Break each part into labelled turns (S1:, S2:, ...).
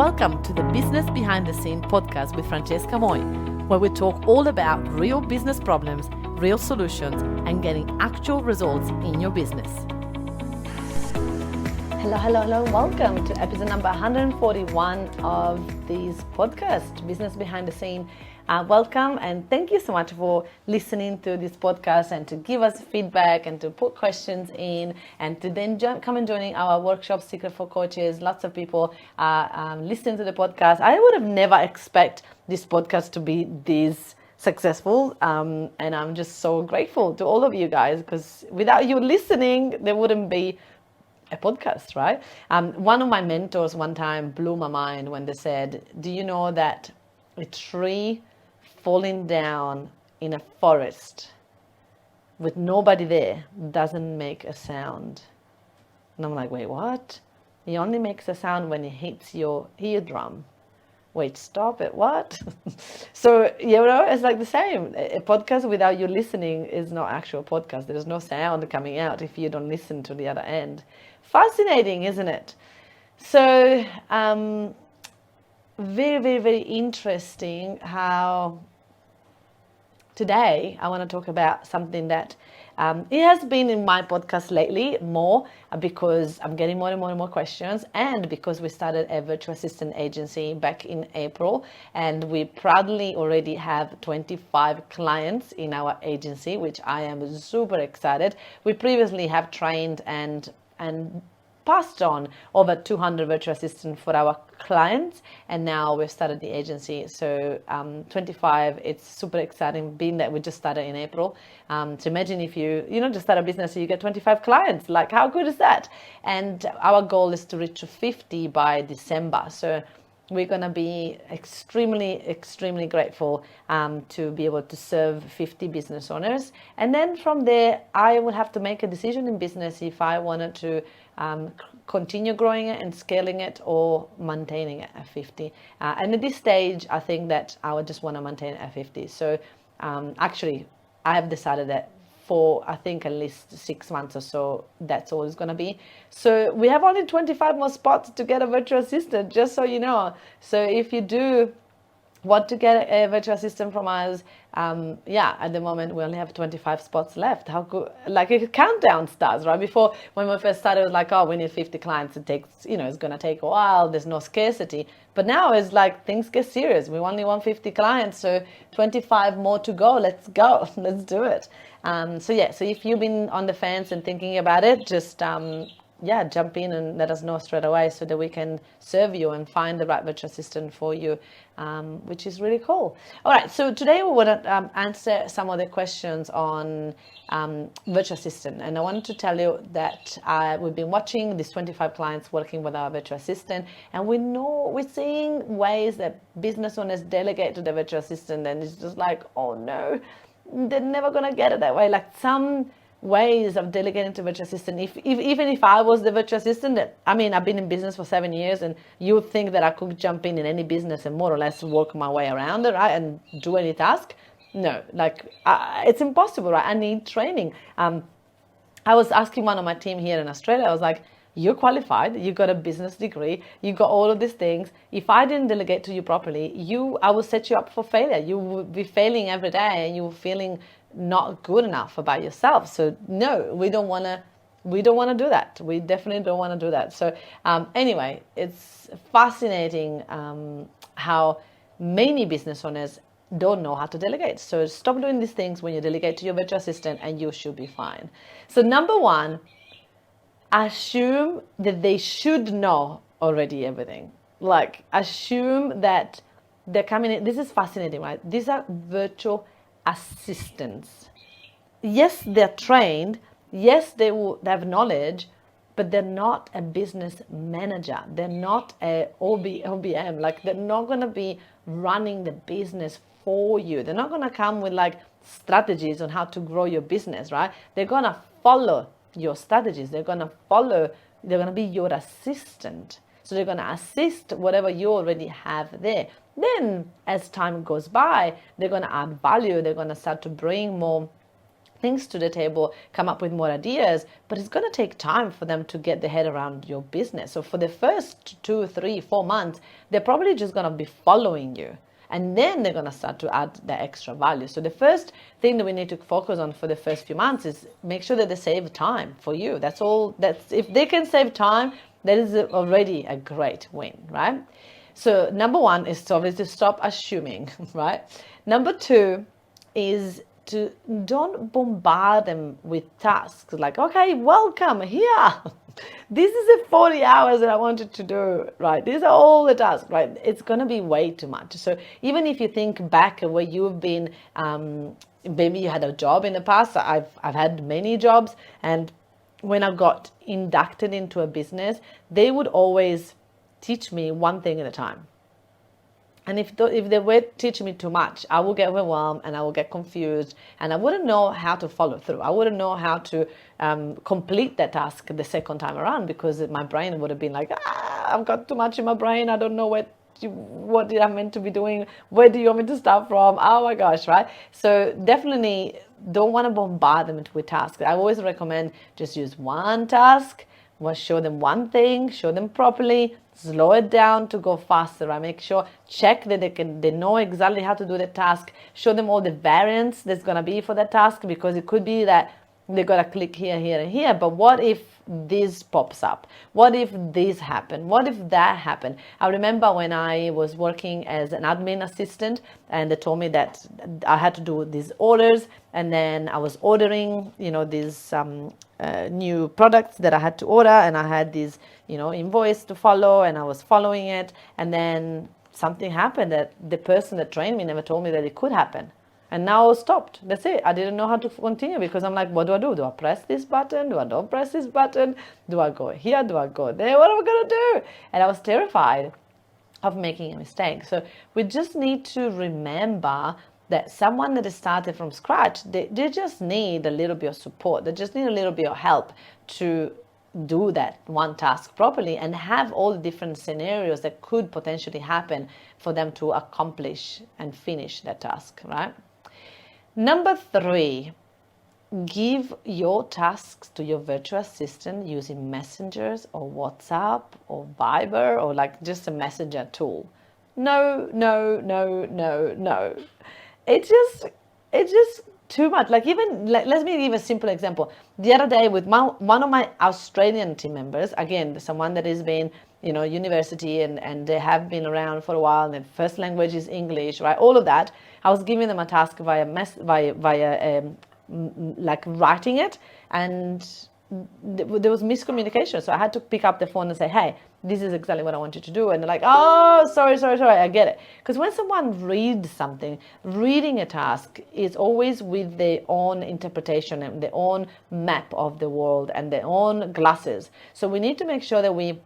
S1: Welcome to the Business Behind the Scene podcast with Francesca Moi, where we talk all about real business problems, real solutions, and getting actual results in your business. Hello. Welcome to episode number 141 of this podcast, Business Behind the Scene. Welcome and thank you so much for listening to this podcast and to give us feedback and to put questions in and to then come and joining our workshop, Secret for Coaches. Lots of people listening to the podcast. I would have never expect this podcast to be this successful, and I'm just so grateful to all of you guys, because without you listening, there wouldn't be a podcast, right? One of my mentors one time blew my mind when they said, do you know that a tree falling down in a forest with nobody there doesn't make a sound? And I'm like, wait, what? It only makes a sound when it hits your eardrum. Wait, stop it, what? So, it's like the same. A podcast without you listening is not actual podcast. There's no sound coming out if you don't listen to the other end. Fascinating, isn't it? So, very interesting how today I want to talk about something that it has been in my podcast lately more because I'm getting more and more questions, and because we started a virtual assistant agency back in April, and we proudly already have 25 clients in our agency, which I am super excited. We previously have trained and passed on over 200 virtual assistants for our clients, and now we've started the agency. So 25, it's super exciting, being that we just started in April. So imagine if you just start a business, so you get 25 clients. Like, how good is that? And our goal is to reach 50 by December. So we're going to be extremely grateful to be able to serve 50 business owners. And then from there, I would have to make a decision in business if I wanted to continue growing it and scaling it or maintaining it at 50. And at this stage, I think that I would just want to maintain it at 50. So actually, I have decided that for I think at least 6 months or so, that's all it's going to be. So we have only 25 more spots to get a virtual assistant, just so you know. So if you do want to get a virtual assistant from us, at the moment we only have 25 spots left. How good, like a countdown starts, right? Before, when we first started, it was like, oh, we need 50 clients. It takes, it's going to take a while. There's no scarcity. But now it's like things get serious. We only want 50 clients, so 25 more to go. Let's go. Let's do it. So if you've been on the fence and thinking about it, just jump in and let us know straight away so that we can serve you and find the right virtual assistant for you, which is really cool. All right, so today we want to answer some of the questions on virtual assistant. And I wanted to tell you that we've been watching these 25 clients working with our virtual assistant, and we're seeing ways that business owners delegate to the virtual assistant, and it's just like, oh no, they're never going to get it that way. Like some ways of delegating to virtual assistant, even if I was the virtual assistant, I've been in business for 7 years, and you would think that I could jump in any business and more or less work my way around it, right, and do any task. No, it's impossible, right? I need training. I was asking one of my team here in Australia, I was like, you're qualified, you got a business degree, you got all of these things. If I didn't delegate to you properly, I will set you up for failure. You would be failing every day, and you were feeling not good enough about yourself. So no, we don't want to do that. We definitely don't want to do that. So anyway, it's fascinating how many business owners don't know how to delegate. So stop doing these things when you delegate to your virtual assistant, and you should be fine. So number one, assume that they should know already everything. Like, assume that they're coming in. This is fascinating, right? These are virtual assistants. Yes, they're trained. Yes, they have knowledge, but they're not a business manager. They're not a OBM. Like, they're not going to be running the business for you. They're not going to come with like strategies on how to grow your business, right? They're going to follow your strategies. They're going to be your assistant. So they're going to assist whatever you already have there. Then as time goes by, they're going to add value. They're going to start to bring more things to the table, come up with more ideas, but it's going to take time for them to get their head around your business. So for the first 2, 3, 4 months, they're probably just going to be following you. And then they're going to start to add the extra value. So the first thing that we need to focus on for the first few months is make sure that they save time for you. That's all. If they can save time, that is already a great win, right? So number 1 is to obviously stop assuming, right? Number 2 is to don't bombard them with tasks like, okay, welcome here. This is the 40 hours that I wanted to do, right? These are all the tasks, right? It's going to be way too much. So even if you think back where you've been, maybe you had a job in the past. I've had many jobs, and when I got inducted into a business, they would always teach me one thing at a time. And if they were teaching me too much, I will get overwhelmed and I will get confused, and I wouldn't know how to follow through. I wouldn't know how to complete that task the second time around, because my brain would have been like, I've got too much in my brain. I don't know what did I meant to be doing? Where do you want me to start from? Oh my gosh, right? So definitely don't want to bombard them with tasks. I always recommend just use one task. Show them one thing, show them properly, slow it down to go faster. Right? Make sure, check that they know exactly how to do the task. Show them all the variants there's gonna be for that task, because it could be that they gotta click here, here, and here. But what if this pops up? What if this happened? What if that happened? I remember when I was working as an admin assistant, and they told me that I had to do these orders, and then I was ordering, these new products that I had to order, and I had this, invoice to follow, and I was following it, and then something happened that the person that trained me never told me that it could happen. And now I stopped. That's it. I didn't know how to continue, because I'm like, what do I do? Do I press this button? Do I don't press this button? Do I go here? Do I go there? What am I going to do? And I was terrified of making a mistake. So we just need to remember that someone that is started from scratch, they just need a little bit of support. They just need a little bit of help to do that one task properly, and have all the different scenarios that could potentially happen for them to accomplish and finish that task, right? Number 3, give your tasks to your virtual assistant using messengers or WhatsApp or Viber, or like just a messenger tool. No. It's just too much. Like, even let me give a simple example. The other day with one of my Australian team members, again, someone that has been, university and they have been around for a while, and their first language is English, right? All of that. I was giving them a task via like writing it, and there was miscommunication. So I had to pick up the phone and say, hey, this is exactly what I want you to do. And they're like, oh, sorry, I get it. Because when someone reads something, reading a task is always with their own interpretation and their own map of the world and their own glasses. So we need to make sure that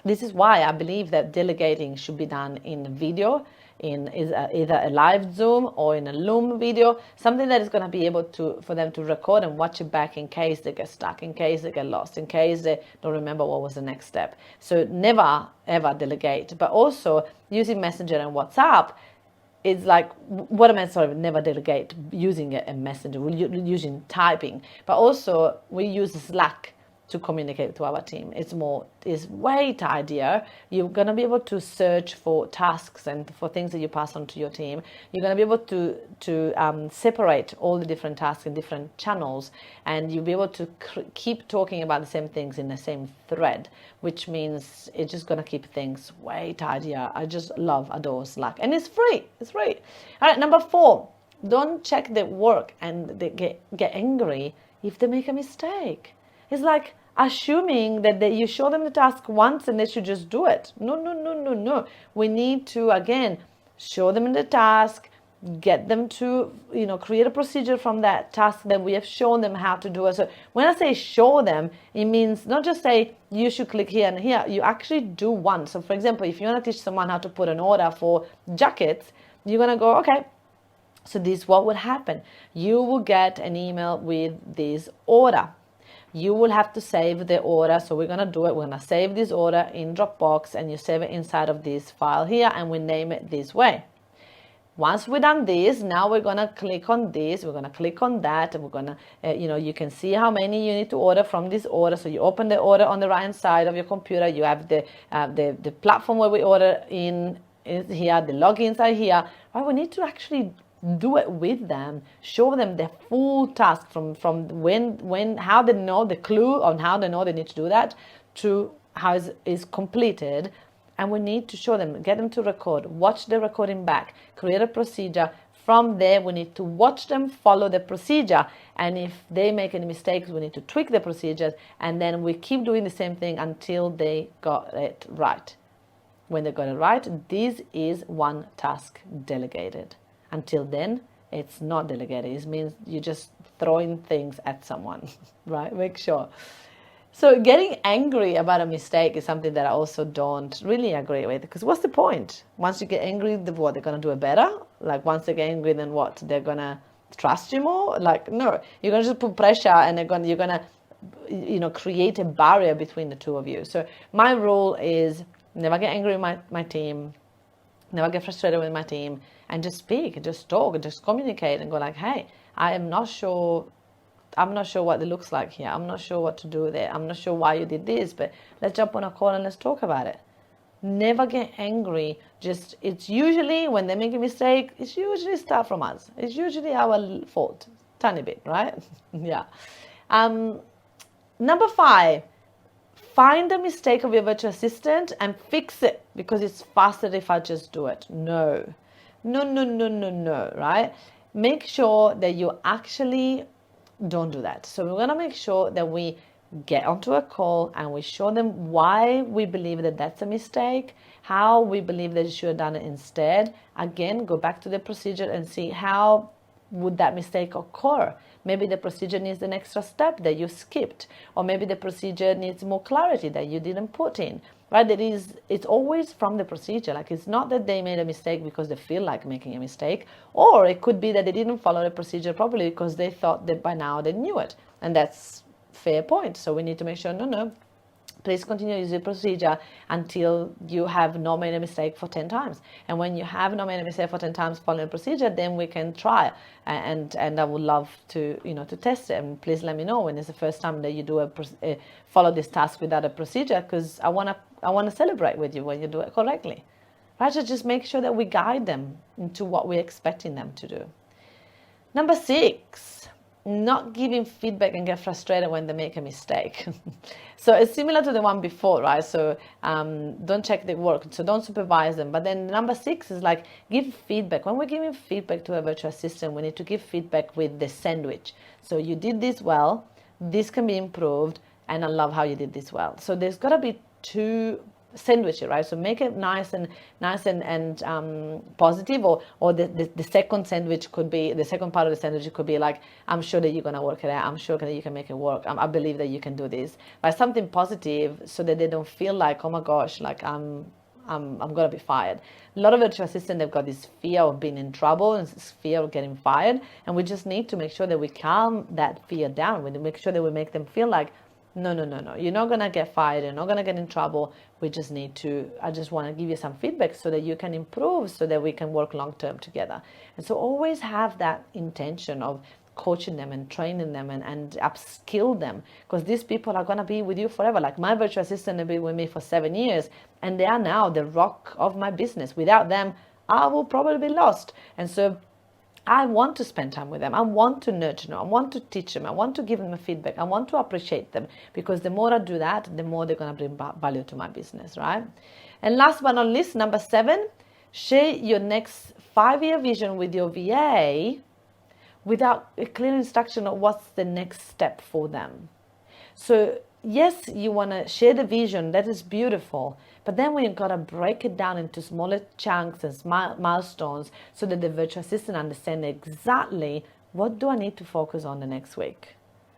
S1: this is why I believe that delegating should be done in video, in either a live Zoom or in a Loom video, something that is going to be able for them to record and watch it back in case they get stuck, in case they get lost, in case they don't remember what was the next step. So never, ever delegate. But also using Messenger and WhatsApp, it's like, never delegate using a messenger. We're using typing. But also we use Slack to communicate to our team. It's way tidier. You're going to be able to search for tasks and for things that you pass on to your team. You're going to be able to separate all the different tasks in different channels, and you'll be able to keep talking about the same things in the same thread, which means it's just going to keep things way tidier. I just adore Slack, and it's free. All right, number 4, don't check their work and they get angry if they make a mistake. It's like assuming that you show them the task once and they should just do it. No. We need to, again, show them the task, get them to, create a procedure from that task that we have shown them how to do it. So when I say show them, it means not just say, you should click here and here. You actually do one. So for example, if you want to teach someone how to put an order for jackets, you're going to go, okay, so this is what would happen. You will get an email with this order. You will have to save the order. So we're going to do it. We're going to save this order in Dropbox, and you save it inside of this file here, and we name it this way. Once we've done this, now we're going to click on this, we're going to click on that, and we're going to, you can see how many you need to order from this order. So you open the order on the right hand side of your computer. You have the platform where we order in is here, the logins are here. Right? We need to actually do it with them, show them the full task from how they know the clue on how they know they need to do that to how it is completed. And we need to show them, get them to record, watch the recording back, create a procedure. From there, we need to watch them follow the procedure. And if they make any mistakes, we need to tweak the procedures. And then we keep doing the same thing until they got it right. When they got it right, this is one task delegated. Until then, it's not delegated. It means you're just throwing things at someone, right? Make sure. So getting angry about a mistake is something that I also don't really agree with, because what's the point? Once you get angry, what, they're going to do it better? Like once they get angry, then what? They're going to trust you more? Like, no, you're going to just put pressure and you're going to, create a barrier between the two of you. So my rule is never get angry with my team, never get frustrated with my team, and just speak, just talk, just communicate and go like, hey, I'm not sure what it looks like here. I'm not sure what to do there. I'm not sure why you did this, but let's jump on a call and let's talk about it. Never get angry. It's usually when they make a mistake, it's usually start from us. It's usually our fault. Tiny bit, right? Yeah. Number 5, find the mistake of your virtual assistant and fix it, because it's faster if I just do it. No, right? Make sure that you actually don't do that. So we're going to make sure that we get onto a call and we show them why we believe that that's a mistake, how we believe that you should have done it instead. Again, go back to the procedure and see how would that mistake occur. Maybe the procedure needs an extra step that you skipped, or maybe the procedure needs more clarity that you didn't put in. Right? It's always from the procedure. Like, it's not that they made a mistake because they feel like making a mistake, or it could be that they didn't follow the procedure properly because they thought that by now they knew it, and that's fair point. So we need to make sure, no, please continue using the procedure until you have not made a mistake for 10 times. And when you have not made a mistake for 10 times following the procedure, then we can try. And I would love to, to test it. And please let me know when it's the first time that you do follow this task without a procedure, because I want to celebrate with you when you do it correctly. Right? So just make sure that we guide them into what we're expecting them to do. Number 6. Not giving feedback and get frustrated when they make a mistake. So it's similar to the one before, right? So don't check the work, so don't supervise them. But then number 6 is like, give feedback. When we're giving feedback to a virtual assistant, we need to give feedback with the sandwich. So you did this well, this can be improved, and I love how you did this well. So there's got to be 2 sandwich it, right? So make it nice and positive, or the second sandwich could be, the second part of the sandwich could be like, I'm sure that you're gonna work it out, I'm sure that you can make it work, I believe that you can do this, but something positive, so that they don't feel like, oh my gosh, like I'm gonna be fired. A lot of virtual assistants, they've got this fear of being in trouble and this fear of getting fired, and we just need to make sure that we calm that fear down. We make sure that we make them feel like, no, you're not going to get fired, you're not going to get in trouble. I just want to give you some feedback so that you can improve, so that we can work long term together. And so always have that intention of coaching them and training them and upskill them, because these people are going to be with you forever. Like my virtual assistant has been with me for 7 years, and they are now the rock of my business. Without them, I will probably be lost. And so I want to spend time with them. I want to nurture them. I want to teach them. I want to give them a feedback. I want to appreciate them, because the more I do that, the more they're going to bring value to my business, right? And last but not least, number 7, share your next 5-year vision with your VA without a clear instruction of what's the next step for them. So yes, you want to share the vision. That is beautiful. But then we've got to break it down into smaller chunks and milestones, so that the virtual assistant understands exactly, what do I need to focus on the next week?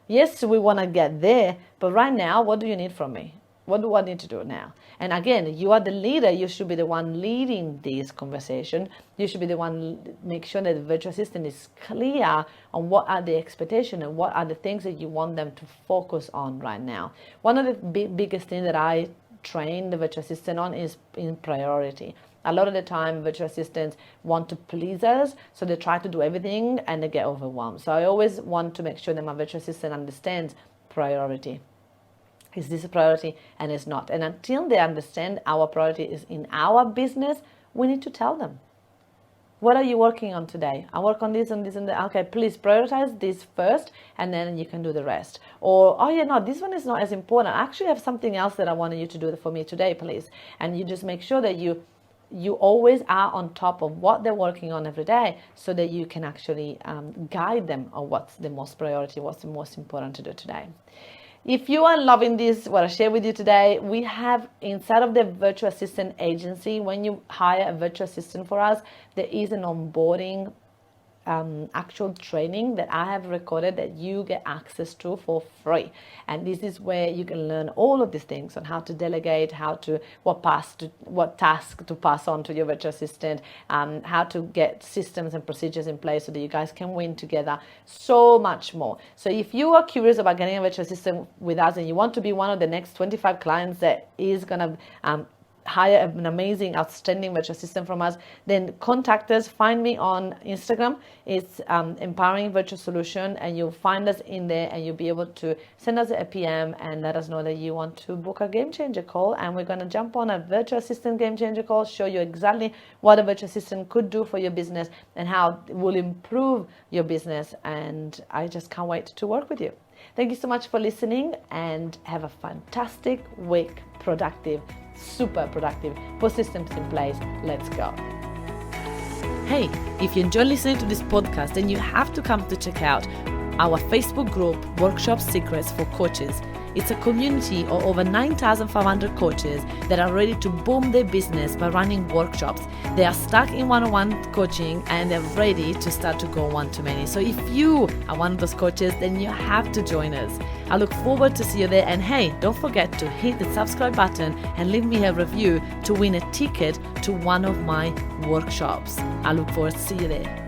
S1: Yes, we want to get there, but right now, what do you need from me? What do I need to do now? And again, you are the leader. You should be the one leading this conversation. You should be the one make sure that the virtual assistant is clear on what are the expectations and what are the things that you want them to focus on right now. One of the biggest things that I train the virtual assistant on is in priority. A lot of the time, virtual assistants want to please us, so they try to do everything and they get overwhelmed. So I always want to make sure that my virtual assistant understands priority. Is this a priority? And it's not. And until they understand our priority is in our business, we need to tell them. What are you working on today? I work on this and this and that. Okay, please prioritize this first, and then you can do the rest. Or, oh yeah, no, this one is not as important. I actually have something else that I wanted you to do for me today, please. And you just make sure that you always are on top of what they're working on every day, so that you can actually guide them on what's the most priority, what's the most important to do today. If you are loving this, what I share with you today, we have inside of the virtual assistant agency, when you hire a virtual assistant for us, there is an onboarding actual training that I have recorded that you get access to for free. And this is where you can learn all of these things on how to delegate, what task to pass on to your virtual assistant, how to get systems and procedures in place so that you guys can win together, so much more. So if you are curious about getting a virtual assistant with us and you want to be one of the next 25 clients that is going to hire an amazing, outstanding virtual assistant from us, then contact us. Find me on Instagram. It's Empowering Virtual Solution, and you'll find us in there, and you'll be able to send us a PM and let us know that you want to book a game changer call. And we're going to jump on a virtual assistant game changer call, show you exactly what a virtual assistant could do for your business and how it will improve your business. And I just can't wait to work with you. Thank you so much for listening, and have a fantastic week. Productive, super productive. Put systems in place. Let's go. Hey, if you enjoy listening to this podcast, then you have to come to check out our Facebook group, Workshop Secrets for Coaches. It's a community of over 9,500 coaches that are ready to boom their business by running workshops. They are stuck in one-on-one coaching and they're ready to start to go one-to-many. So if you are one of those coaches, then you have to join us. I look forward to see you there. And hey, don't forget to hit the subscribe button and leave me a review to win a ticket to one of my workshops. I look forward to see you there.